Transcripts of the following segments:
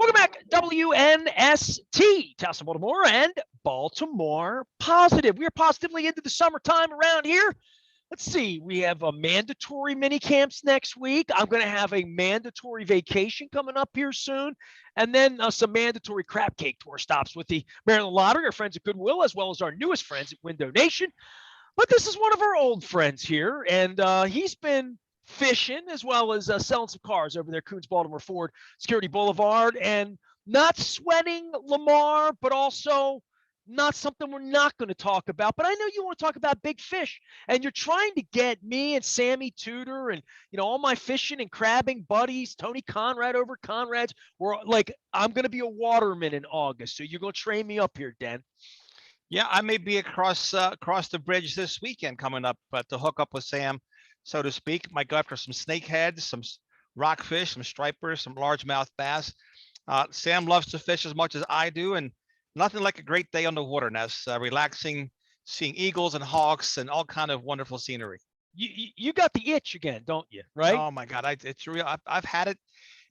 Welcome back, WNST, Tessa Baltimore and Baltimore Positive. We are positively into the summertime around here. Let's see, we have a mandatory mini camps next week. I'm going to have a mandatory vacation coming up here soon. And then some mandatory crab cake tour stops with the Maryland Lottery, our friends at Goodwill, as well as our newest friends at Window Nation. But this is one of our old friends here, and he's been fishing as well as selling some cars over there, Coons Baltimore Ford Security Boulevard, and not sweating Lamar, but also not something we're not going to talk about. But I know you want to talk about big fish, and you're trying to get me and Sammy Tudor and all my fishing and crabbing buddies, Tony Conrad over Conrad's. We're like, I'm going to be a waterman in August, so you're going to train me up here, Den. Yeah, I may be across the bridge this weekend coming up to hook up with Sam, so to speak. Might go after some snakeheads, some rockfish, some stripers, some largemouth bass. Sam loves to fish as much as I do, and nothing like a great day on the water, Ness. Relaxing, seeing eagles and hawks and all kind of wonderful scenery. You got the itch again, don't you? Right? Oh my God, it's real. I've had it,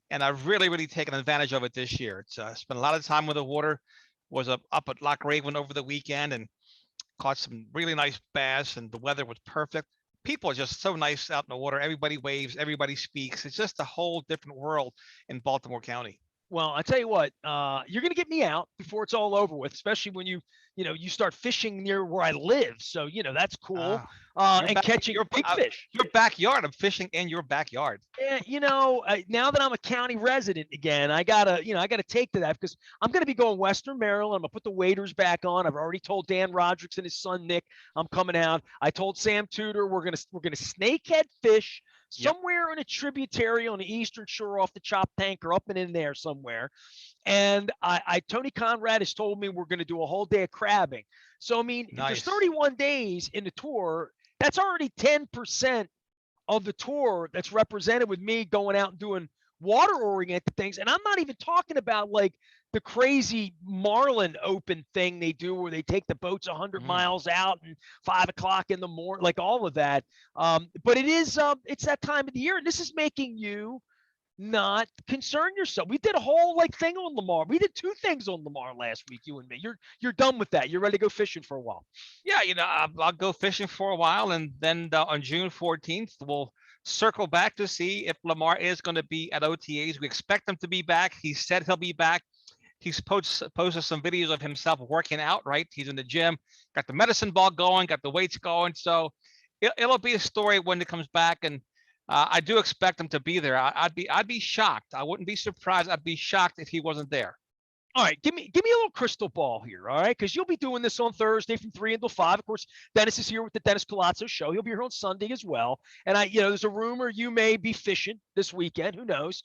and I've really taken advantage of it this year. It's spent a lot of time with the water. Was up at Loch Raven over the weekend and caught some really nice bass, and the weather was perfect. People are just so nice out in the water. Everybody waves, everybody speaks. It's just a whole different world in Baltimore County. Well, I tell you what, you're going to get me out before it's all over with, especially when you start fishing near where I live. So, that's cool. And catching your big fish. Your backyard. I'm fishing in your backyard. Yeah, now that I'm a county resident again, I gotta take to that because I'm gonna be going Western Maryland. I'm gonna put the waders back on. I've already told Dan Rodricks and his son Nick I'm coming out. I told Sam Tudor we're gonna snakehead fish somewhere in a tributary on the eastern shore off the Chop Tanker, up and in there somewhere. And Tony Conrad has told me we're going to do a whole day of crabbing. So, I mean, if there's 31 days in the tour, that's already 10% of the tour that's represented with me going out and doing water-oriented things. And I'm not even talking about, like, the crazy Marlin Open thing they do where they take the boats 100 miles out and 5 o'clock in the morning, like all of that. But it's that time of the year, and this is making you not concern yourself. We did a whole thing on Lamar. We did 2 things on Lamar last week, you and me. You're done with that. You're ready to go fishing for a while. Yeah, I'll go fishing for a while, and then on June 14th we'll circle back to see if Lamar is going to be at OTAs. We expect him to be back. He said he'll be back. He's posted some videos of himself working out, right? He's in the gym, got the medicine ball going, got the weights going. So it'll be a story when it comes back. And I do expect him to be there. I'd be shocked. I wouldn't be surprised. I'd be shocked if he wasn't there. All right, give me a little crystal ball here, all right? Because you'll be doing this on Thursday from 3 until 5. Of course, Dennis is here with the Dennis Koulatsos show. He'll be here on Sunday as well. And there's a rumor you may be fishing this weekend. Who knows?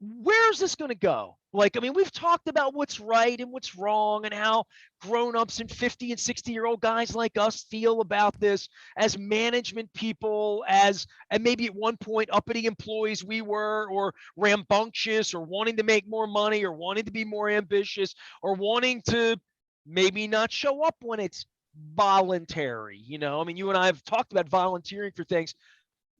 Where's this going to go? We've talked about what's right and what's wrong and how grown-ups and 50 and 60-year-old guys like us feel about this as management people, and maybe at one point uppity employees we were, or rambunctious, or wanting to make more money, or wanting to be more ambitious, or wanting to maybe not show up when it's voluntary. You and I have talked about volunteering for things.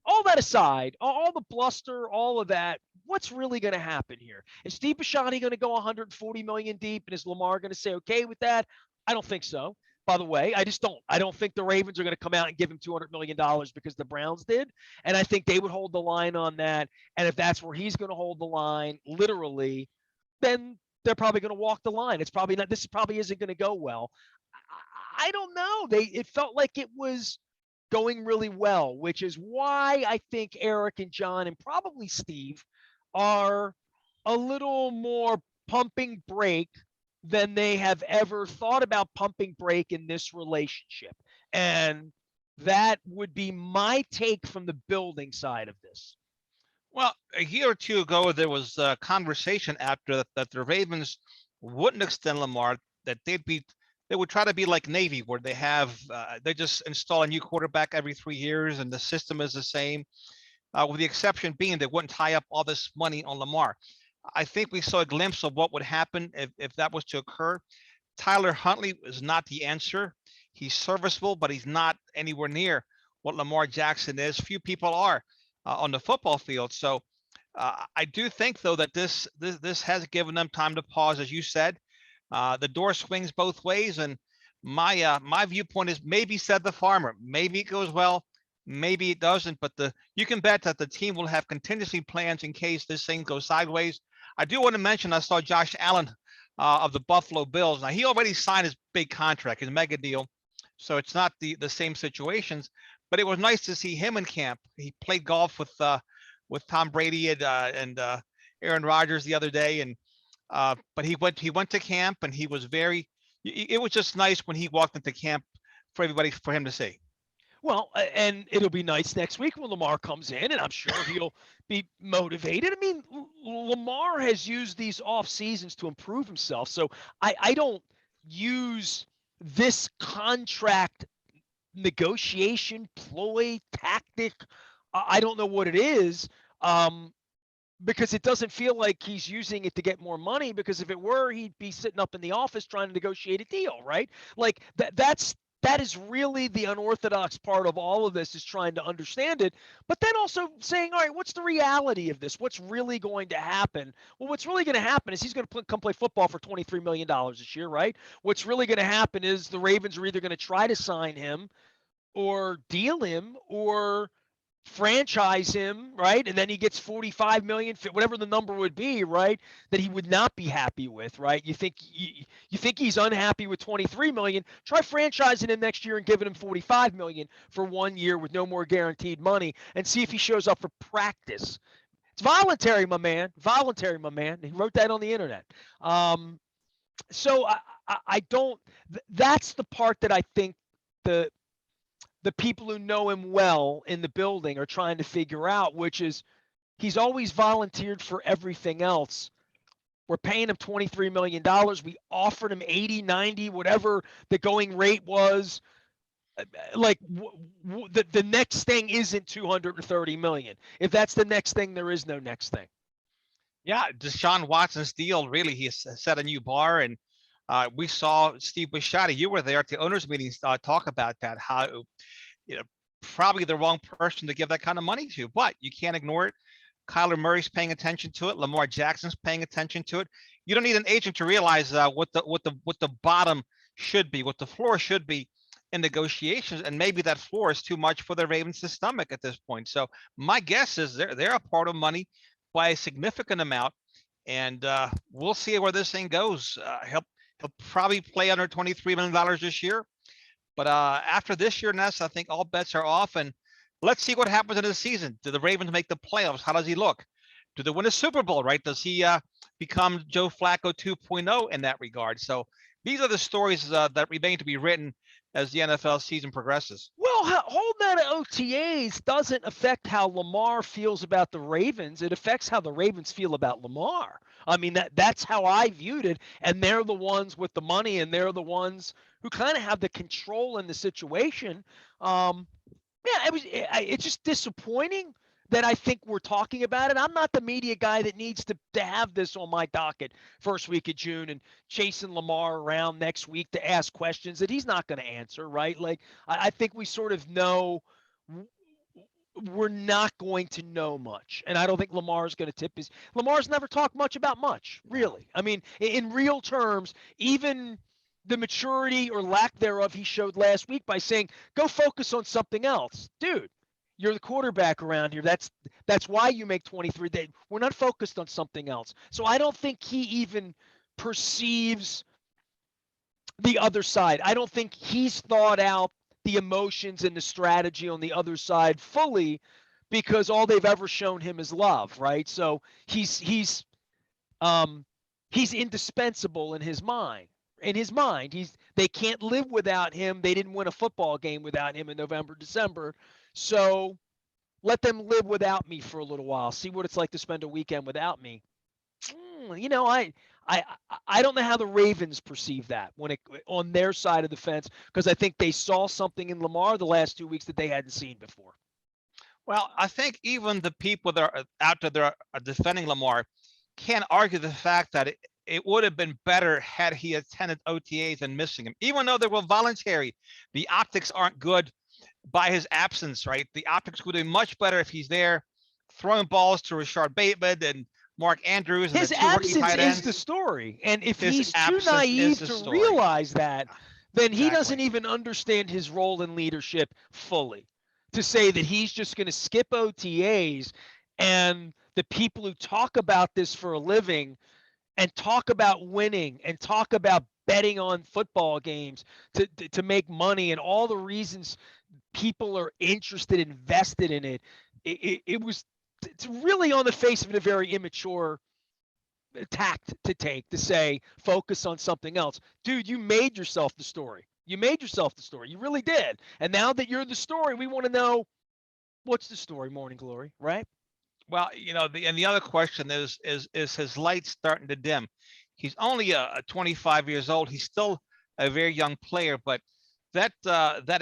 All that aside, all the bluster, all of that, what's really going to happen here? Is Steve Bisciotti going to go 140 million deep, and is Lamar going to say okay with that? I don't think so. By the way, I just don't. I don't think the Ravens are going to come out and give him $200 million because the Browns did. And I think they would hold the line on that. And if that's where he's going to hold the line, literally, then they're probably going to walk the line. It's probably not. This probably isn't going to go well. I don't know. It felt like it was going really well, which is why I think Eric and John and probably Steve are a little more pumping brake than they have ever thought about pumping brake in this relationship. And that would be my take from the building side of this. Well, a year or two ago, there was a conversation after that the Ravens wouldn't extend Lamar, that they would try to be like Navy, where they just install a new quarterback every 3 years, and the system is the same, with the exception being they wouldn't tie up all this money on Lamar. I think we saw a glimpse of what would happen if that was to occur. Tyler Huntley is not the answer. He's serviceable, but he's not anywhere near what Lamar Jackson is. Few people are on the football field. So I do think though that this has given them time to pause, as you said. The door swings both ways, and my viewpoint is maybe said the farmer. Maybe it goes well, maybe it doesn't. But you can bet that the team will have contingency plans in case this thing goes sideways. I do want to mention I saw Josh Allen of the Buffalo Bills. Now he already signed his big contract, his mega deal, so it's not the same situations. But it was nice to see him in camp. He played golf with Tom Brady and Aaron Rodgers the other day, and but he went to camp and he was very. It was just nice when he walked into camp for him to see. Well, and it'll be nice next week when Lamar comes in, and I'm sure he'll be motivated. I mean, Lamar has used these off seasons to improve himself, so I don't use this contract negotiation ploy tactic. I don't know what it is. Because it doesn't feel like he's using it to get more money, because if it were, he'd be sitting up in the office trying to negotiate a deal, right? Like that is really the unorthodox part of all of this, is trying to understand it, but then also saying, all right, what's the reality of this? What's really going to happen? Well, what's really going to happen is he's going to come play football for $23 million this year, right? What's really going to happen is the Ravens are either going to try to sign him or deal him or franchise him, right? And then he gets 45 million, whatever the number would be, right? That he would not be happy with, right? You think he's unhappy with 23 million? Try franchising him next year and giving him 45 million for 1 year with no more guaranteed money, and see if he shows up for practice. It's voluntary, my man. Voluntary, my man. He wrote that on the internet. So I don't. That's the part that I think the the people who know him well in the building are trying to figure out, which is he's always volunteered for everything else. We're paying him $23 million. We offered him 80, 90, whatever the going rate was. Like the next thing isn't 230 million. If that's the next thing, there is no next thing. Yeah, Deshaun Watson's deal really he set a new bar, and we saw Steve Bisciotti. You were there at the owners' meetings talk about that. How probably the wrong person to give that kind of money to, but you can't ignore it. Kyler Murray's paying attention to it. Lamar Jackson's paying attention to it. You don't need an agent to realize what the bottom should be, what the floor should be in negotiations, and maybe that floor is too much for the Ravens to stomach at this point. So my guess is they're a part of money by a significant amount, and we'll see where this thing goes. He'll probably play under $23 million this year. But after this year, Ness, I think all bets are off. And let's see what happens in the season. Do the Ravens make the playoffs? How does he look? Do they win a Super Bowl, right? Does he become Joe Flacco 2.0 in that regard? So these are the stories that remain to be written as the NFL season progresses. Well, holding out of OTAs doesn't affect how Lamar feels about the Ravens. It affects how the Ravens feel about Lamar. I mean, that's how I viewed it. And they're the ones with the money, and they're the ones who kind of have the control in the situation. Yeah, it's just disappointing that I think we're talking about it. I'm not the media guy that needs to have this on my docket first week of June and chasing Lamar around next week to ask questions that he's not going to answer, right? Like, I think we sort of know we're not going to know much. And I don't think Lamar's going to tip his. Lamar's never talked much about much, really. I mean, in real terms, even the maturity or lack thereof he showed last week by saying, go focus on something else. Dude, you're the quarterback around here. That's why you make 23. We're not focused on something else. So I don't think he even perceives the other side. I don't think he's thought out the emotions and the strategy on the other side fully, because all they've ever shown him is love, right? So he's indispensable in his mind. They can't live without him. They didn't win a football game without him in November, December. So let them live without me for a little while. See what it's like to spend a weekend without me. I don't know how the Ravens perceive that when it on their side of the fence, because I think they saw something in Lamar the last 2 weeks that they hadn't seen before. Well, I think even the people that are out there are defending Lamar can't argue the fact that it would have been better had he attended OTAs and missing him, even though they were voluntary. The optics aren't good by his absence, right? The optics would be much better if he's there throwing balls to Rashard Bateman and Mark Andrews and the His two rookie absence tight is the ends. story. And if His he's too absence is naive the to story. realize that, then he doesn't Exactly. even understand his role in leadership fully. To say that he's just going to skip OTAs and the people who talk about this for a living and talk about winning and talk about betting on football games to make money and all the reasons people are interested, invested in it. It was, it's really on the face of it a very immature tact to take to say focus on something else. Dude, you made yourself the story. You made yourself the story. You really did. And now that you're the story, we want to know what's the story, Morning Glory, right? Well, and the other question is his light starting to dim? He's only 25 years old. He's still a very young player, but that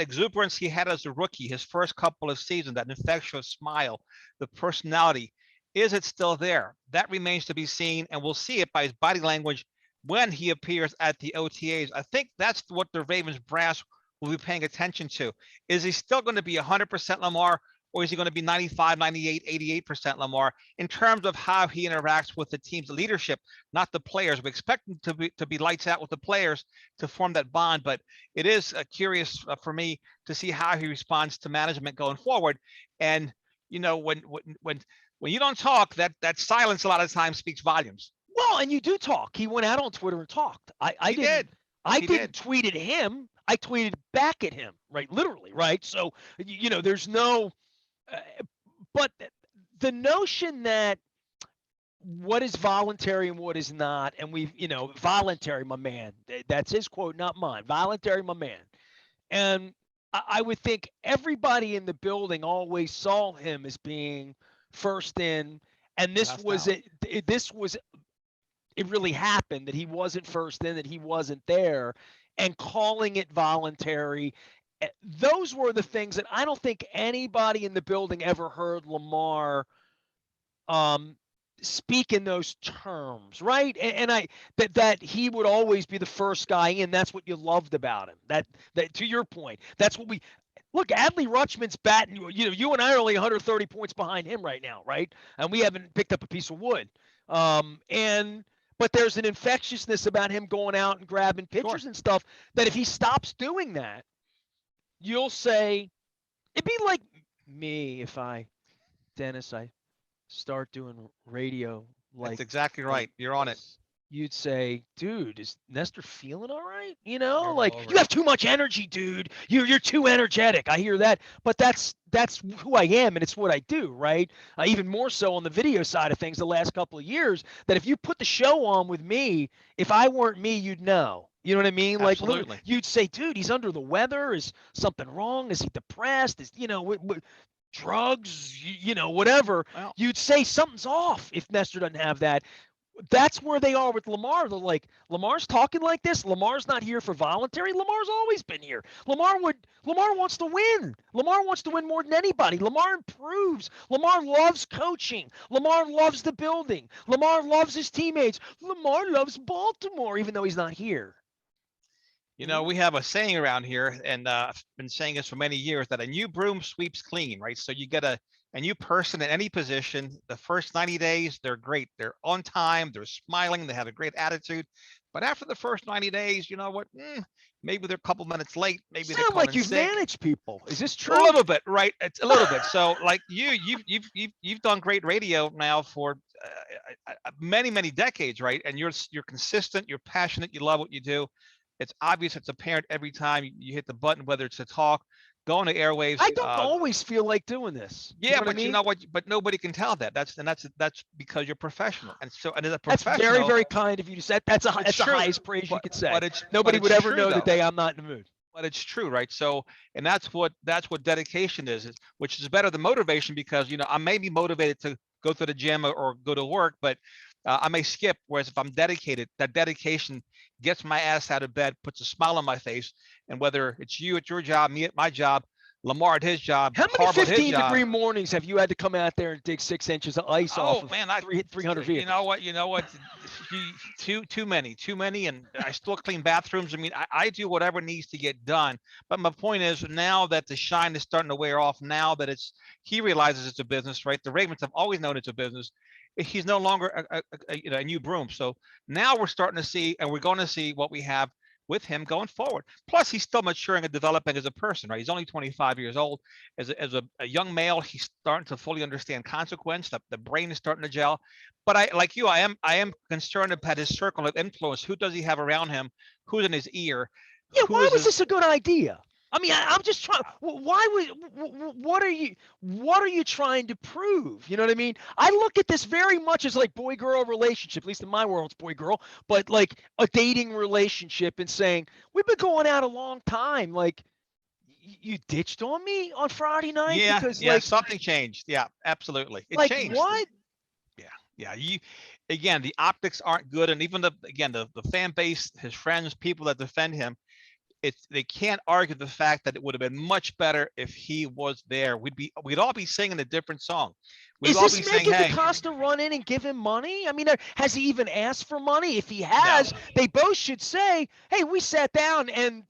exuberance he had as a rookie, his first couple of seasons, that infectious smile, the personality, is it still there? That remains to be seen, and we'll see it by his body language when he appears at the OTAs. I think that's what the Ravens brass will be paying attention to. Is he still going to be 100% Lamar, or is he going to be 95, 98, 88% Lamar in terms of how he interacts with the team's leadership, not the players? We expect him to be lights out with the players to form that bond, but it is curious for me to see how he responds to management going forward. And when you don't talk, that silence a lot of times speaks volumes. Well, and you do talk. He went out on Twitter and talked. I He didn't did. I He didn't did. tweet at him. I tweeted back at him, right? Literally, right? So, there's no uh, but the notion that what is voluntary and what is not, and we've, voluntary, my man. That's his quote, not mine. Voluntary, my man. And I would think everybody in the building always saw him as being first in, and this Last was out. it. This was it really happened that he wasn't first in, that he wasn't there, and calling it voluntary. Those were the things that I don't think anybody in the building ever heard Lamar um, speak in those terms, right? And I that he would always be the first guy in. That's what you loved about him. That to your point, that's what we look. Adley Rutschman's batting. You and I are only 130 points behind him right now, right? And we haven't picked up a piece of wood. And but there's an infectiousness about him going out and grabbing Sure. pitchers and stuff that if he stops doing that, you'll say it'd be like me if Dennis, I start doing radio That's like exactly like right. You're on it. this, you'd say, "Dude, is Nestor feeling all right?" You're all Like over you it. have too much energy, dude. You're too energetic. I hear that, but that's who I am, and it's what I do, right? Even more so on the video side of things, the last couple of years, that if you put the show on with me, if I weren't me, you'd know. You know what I mean? Like literally, Absolutely. you'd say, "Dude, he's under the weather. Is something wrong? Is he depressed? Is drugs? Whatever." Well, You'd say something's off if Nestor doesn't have that. That's where they are with Lamar. They're like, Lamar's talking like this. Lamar's not here for voluntary. Lamar's always been here. Lamar wants to win. Lamar wants to win more than anybody. Lamar improves. Lamar loves coaching. Lamar loves the building. Lamar loves his teammates. Lamar loves Baltimore, even though he's not here. we have a saying around here, and I've been saying this for many years, that a new broom sweeps clean, right? So you get a new person in any position. The first 90 days, they're great. They're on time. They're smiling. They have a great attitude. But after the first 90 days, you know what? Maybe they're a couple minutes late. Maybe they're Sound calling like in you've sick. managed people. Is this A true? little bit, right? It's a little bit. So, like you've done great radio now for many decades, right? And you're consistent. You're passionate. You love what you do. It's obvious. It's apparent every time you hit the button, whether it's to talk, go on the airwaves. I don't always feel like doing this. You know Yeah, what I but you mean? know what? But nobody can tell that. That's because you're professional. And as a That's very, professional, very kind of you to say. it's That's the true. highest praise you But could but say. it's but Nobody would it's ever true know the though. day I'm not in the mood. But it's true, right? So, and that's what dedication is, which is better than motivation, because I may be motivated to go to the gym or go to work, but I may skip. Whereas if I'm dedicated, that dedication gets my ass out of bed, puts a smile on my face, and whether it's you at your job, me at my job, Lamar at his job, How many Harbaugh at his 15-degree job. mornings have you had to come out there and dig 6 inches of ice off Oh of man, 300 you know vehicles? what, too many, and I still clean bathrooms. I mean, I do whatever needs to get done. But my point is, now that the shine is starting to wear off, now that he realizes it's a business, right? The Ravens have always known it's a business. He's no longer a new broom. So now we're starting to see, and we're going to see what we have with him going forward. Plus, he's still maturing and developing as a person, right? He's only 25 years old. As a young male, he's starting to fully understand consequence. The brain is starting to gel. But like you, I am concerned about his circle of influence. Who does he have around him? Who's in his ear? Yeah, Who why is was this his? a good idea? I mean, I'm just trying. Why would? What are you trying to prove? You know what I mean? I look at this very much as like boy girl relationship. At least in my world, it's boy girl. But like a dating relationship, and saying we've been going out a long time. Like you ditched on me on Friday night Yeah, because yeah. Something changed. Yeah, absolutely. It changed. what? Yeah, yeah. Again, the optics aren't good, and even the fan base, his friends, people that defend him, they can't argue the fact that it would have been much better if he was there. We'd all be singing a different song. We'd Is all this be saying, making "Hey, DaCosta run in and give him money? I mean, has he even asked for money? If he no, has, they both should say, "Hey, we sat down and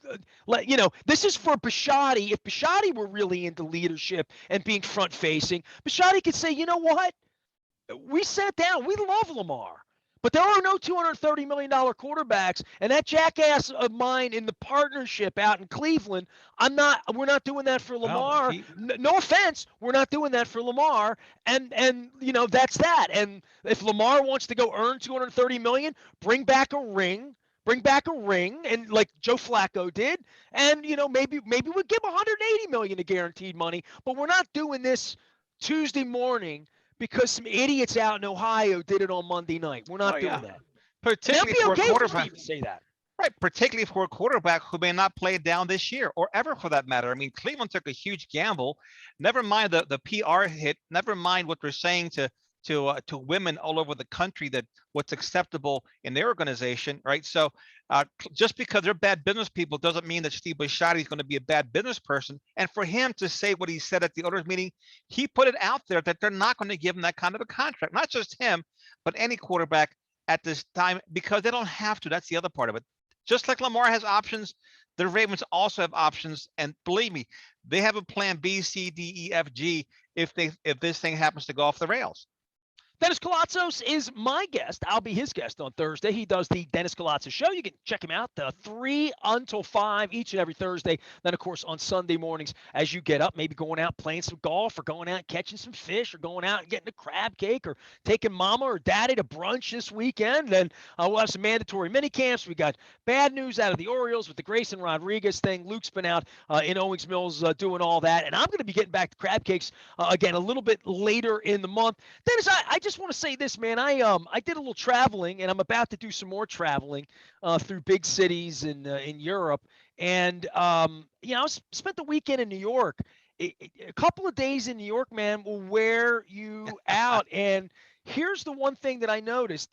this is for Bisciotti. If Bisciotti were really into leadership and being front facing, Bisciotti could say, you know what? We sat down. We love Lamar. But there are no $230 million quarterbacks, and that jackass of mine in the partnership out in Cleveland, we're not doing that for well, Lamar. No offense, we're not doing that for Lamar. And that's that. And if Lamar wants to go earn 230 million, bring back a ring. Bring back a ring, and like Joe Flacco did, and maybe we'll give 180 million of guaranteed money, but we're not doing this Tuesday morning because some idiots out in Ohio did it on Monday night. We're oh not yeah, doing that. And that'd particularly be for a okay for quarterback." Steve to say that. Right, particularly for a quarterback who may not play down this year or ever for that matter. I mean, Cleveland took a huge gamble. Never mind the PR hit. Never mind what they're saying to women all over the country that what's acceptable in their organization, right? So just because they're bad business people doesn't mean that Steve Bisciotti is going to be a bad business person. And for him to say what he said at the owners meeting, he put it out there that they're not going to give him that kind of a contract. Not just him, but any quarterback at this time, because they don't have to. That's the other part of it. Just like Lamar has options, the Ravens also have options, and believe me, they have a plan B, C, D, E, F, G if this thing happens to go off the rails. Dennis Koulatsos is my guest. I'll be his guest on Thursday. He does the Dennis Koulatsos Show. You can check him out 3 until 5 each and every Thursday. Then, of course, on Sunday mornings as you get up, maybe going out playing some golf or going out catching some fish or going out and getting a crab cake or taking mama or daddy to brunch this weekend. Then we'll have some mandatory mini camps. We got bad news out of the Orioles with the Grayson Rodriguez thing. Luke's been out in Owings Mills doing all that. And I'm going to be getting back to crab cakes again a little bit later in the month. Dennis, I just want to say this, man. I did a little traveling, and I'm about to do some more traveling through big cities in Europe. And I spent the weekend in New York. A couple of days in New York, man, will wear you out. And here's the one thing that I noticed: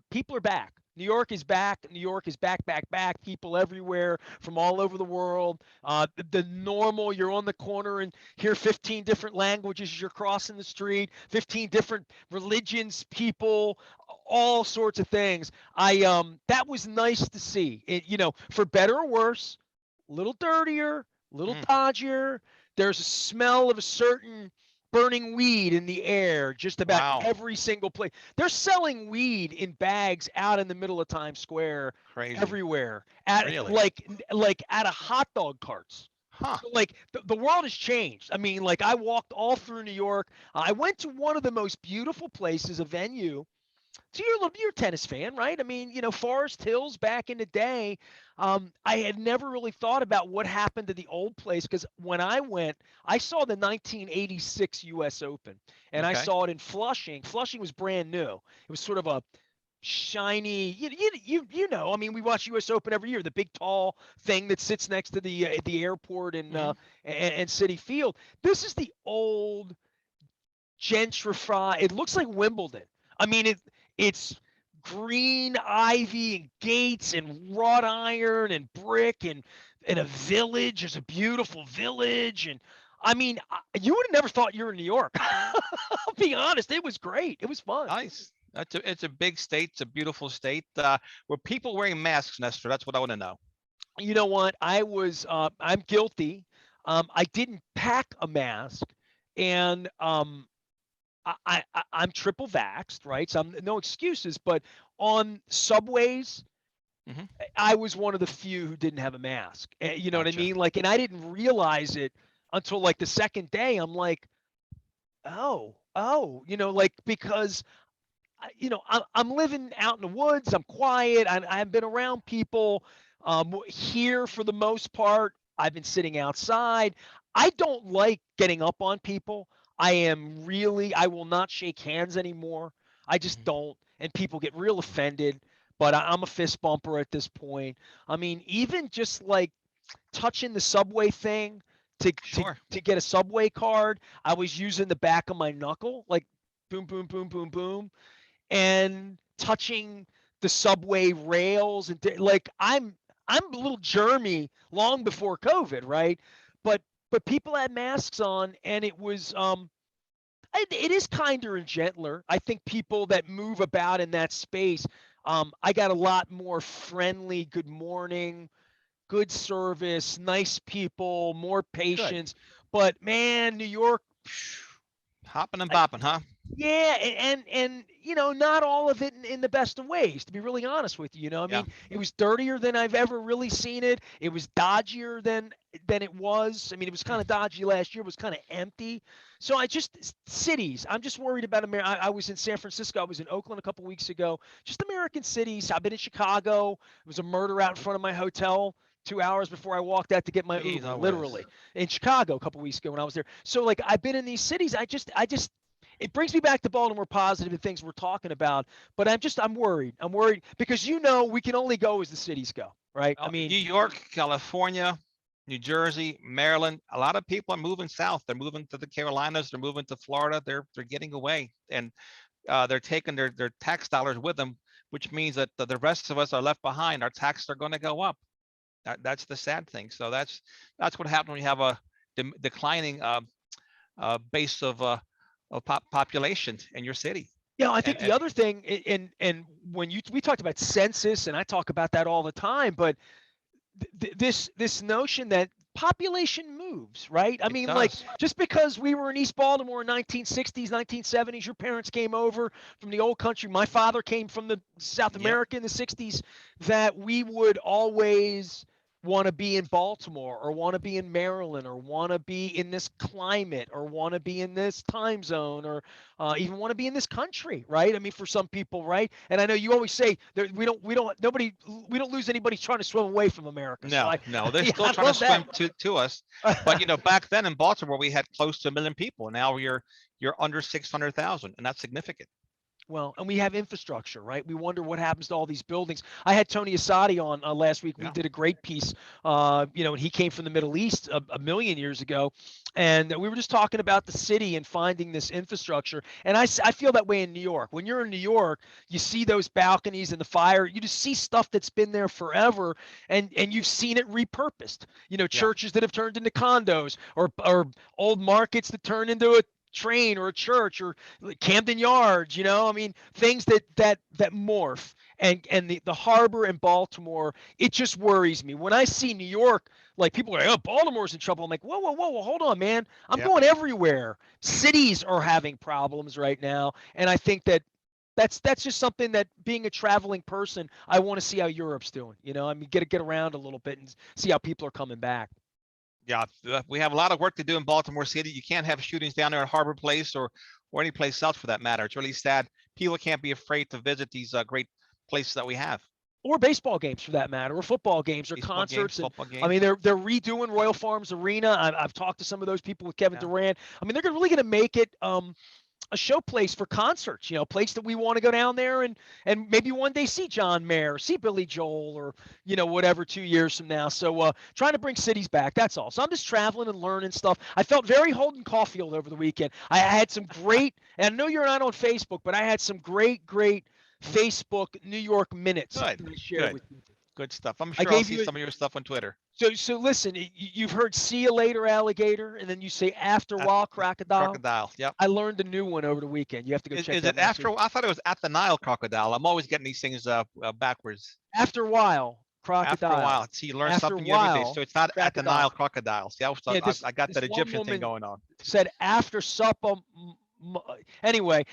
people are back. New York is back. New York is back, back, back. People everywhere from all over the world. The normal, you're on the corner and hear 15 different languages as you're crossing the street, 15 different religions, people, all sorts of things. That was nice to see. For better or worse, a little dirtier, a little dodgier. There's a smell of a certain burning weed in the air just about Wow, every single place. They're selling weed in bags out in the middle of Times Square crazy. everywhere at Really? like at a hot dog carts. Huh. So like the world has changed. I mean, like I walked all through New York. I went to one of the most beautiful places, a venue. So you're a tennis fan, right? I mean, Forest Hills back in the day. I had never really thought about what happened to the old place because when I went, I saw the 1986 U.S. Open, and I Okay. saw it in Flushing. Flushing was brand new. It was sort of a shiny, I mean, we watch U.S. Open every year. The big tall thing that sits next to the airport and City Field. This is the old gentrified. It looks like Wimbledon. I mean, it's green ivy and gates and wrought iron and brick and a village. There's a beautiful village and I mean, you would have never thought you were in New York. I'll be honest. It was great. It was fun. Nice. It's a big state. It's a beautiful state. Were people wearing masks, Nestor? That's what I want to know. You know what? I'm guilty. I didn't pack a mask, and I'm triple vaxxed, right? So I'm no excuses, but on subways, Hmm. I was one of the few who didn't have a mask. You know what I Gotcha. mean? Like, and I didn't realize it until like the second day. I'm like, oh, like because I'm living out in the woods. I'm quiet. I've been around people. Here for the most part, I've been sitting outside. I don't like getting up on people. I will not shake hands anymore. I just Hmm. don't. And people get real offended. But I'm a fist bumper at this point. I mean, even just like touching the subway thing Sure. to get a subway card, I was using the back of my knuckle, like boom, boom, boom, boom, boom, and touching the subway rails like I'm a little germy long before COVID, right? But people had masks on, and it was it is kinder and gentler. I think people that move about in that space, I got a lot more friendly. Good morning, good service, nice people, more Good. patience. But man, New York. Hopping and bopping, huh? Yeah, and not all of it in the best of ways, to be really honest with you. I Yeah. mean, it was dirtier than I've ever really seen it. It was dodgier than it was. I mean, it was kind of dodgy last year. It was kind of empty. So cities. I'm just worried about America. I was in San Francisco. I was in Oakland a couple weeks ago. Just American cities. I've been in Chicago. It was a murder out in front of my hotel 2 hours before I walked out to get my Geez, Uber, whiz. literally in Chicago a couple weeks ago when I was there. So like I've been in these cities. I just it brings me back to Baltimore positive and things we're talking about, but I'm worried. I'm worried because we can only go as the cities go, right? I mean, New York, California, New Jersey, Maryland. A lot of people are moving south. They're moving to the Carolinas. They're moving to Florida. They're getting away, and they're taking their tax dollars with them, which means that the rest of us are left behind. Our taxes are going to go up. That's the sad thing. So that's what happens when you have a declining base of population in your city. I think the And other thing, and when we talked about census, and I talk about that all the time, but this notion that population moves, right? I it mean, like does. just because we were in East Baltimore in 1960s, 1970s, your parents came over from the old country. My father came from the South Yep. America in the 60s. That we would always want to be in Baltimore or want to be in Maryland or want to be in this climate or want to be in this time zone or even want to be in this country, right? I mean, for some people, right? And I know you always say that we don't lose anybody trying to swim away from America. So No, no, they're yeah, still I trying to love that. swim to us. But back then in Baltimore, we had close to 1 million people. Now you're under 600,000, and that's significant. Well, and we have infrastructure, right? We wonder what happens to all these buildings. I had Tony Asadi on last week. We Yeah. did a great piece, and he came from the Middle East a million years ago. And we were just talking about the city and finding this infrastructure. And I feel that way in New York. When you're in New York, you see those balconies and the fire. You just see stuff that's been there forever, and you've seen it repurposed. Yeah. Churches that have turned into condos or old markets that turn into a train or a church or Camden Yards, I mean, things that morph. And the harbor in Baltimore, it just worries me. When I see New York, like people are like, oh, Baltimore's in trouble. I'm like, whoa, whoa, whoa, whoa, hold on, man. I'm Yep. going everywhere. Cities are having problems right now. And I think that's just something that being a traveling person, I want to see how Europe's doing. I mean, get around a little bit and see how people are coming back. Yeah. We have a lot of work to do in Baltimore City. You can't have shootings down there at Harbor Place or any place else for that matter. It's really sad. People can't be afraid to visit these great places that we have. Or baseball games for that matter, or football games, or Baseball games, concerts. And football I mean, games. they're redoing Royal Farms Arena. I've talked to some of those people with Kevin Yeah. Durant. I mean, they're really going to make it a show place for concerts. A place that we want to go down there and maybe one day see John Mayer, see Billy Joel, or whatever 2 years from now. So trying to bring cities back. That's all. So I'm just traveling and learning stuff. I felt very Holden Caulfield over the weekend. I had some great, and I know you're not on Facebook, but I had some great Facebook New York minutes Good. to share Good. with you. Good stuff. I'm I sure I'll gave see you some of your stuff on Twitter. so listen, you've heard "see you later, alligator," and then you say "after a At while, crocodile." crocodile. Yep. I learned a new one over the weekend. You have to go check Is that it message. after? I thought it was at the Nile crocodile. I'm always getting these things backwards. After a while, After a while, crocodile. see, you learn After a something every day. while, So it's not at the crocodile. Nile crocodile. See, Yeah, I got this that one Egyptian thing woman going on. said after supper. Anyway,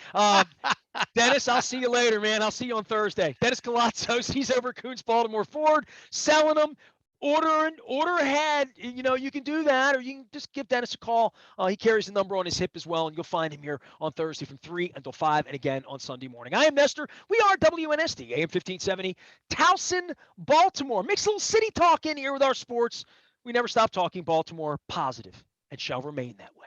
Dennis, I'll see you later, man. I'll see you on Thursday. Dennis Koulatsos, he's over at Coons Baltimore Ford, selling them. Order ahead. You can do that, or you can just give Dennis a call. He carries the number on his hip as well, and you'll find him here on Thursday from 3 until 5, and again on Sunday morning. I am Nestor. We are WNST, AM 1570, Towson, Baltimore. Mix a little city talk in here with our sports. We never stop talking Baltimore, positive, and shall remain that way.